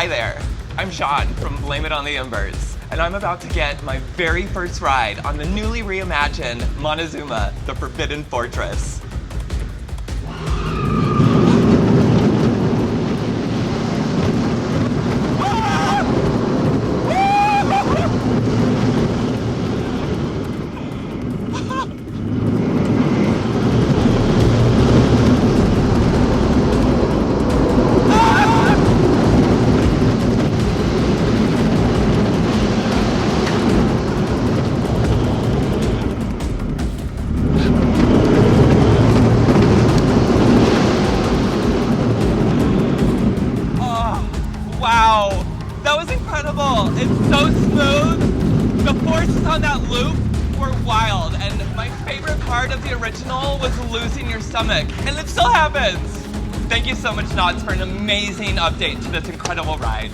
Hi there, I'm Sean from Blame It on the Embers, and I'm about to get my very first ride on the newly reimagined MonteZOOMa, the Forbidden Fortress. Wow, that was incredible. It's so smooth. The forces on that loop were wild, and my favorite part of the original was losing your stomach, and it still happens. Thank you so much, Knott, for an amazing update to this incredible ride.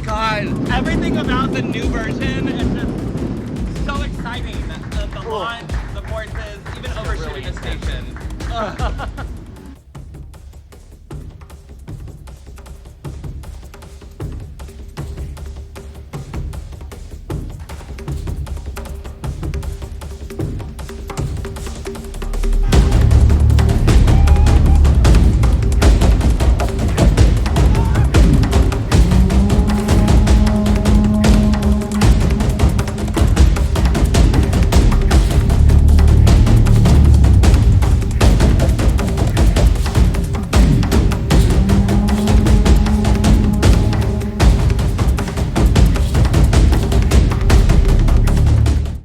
God, everything about the new version is just so exciting. The launch, the forces, even overshooting the station.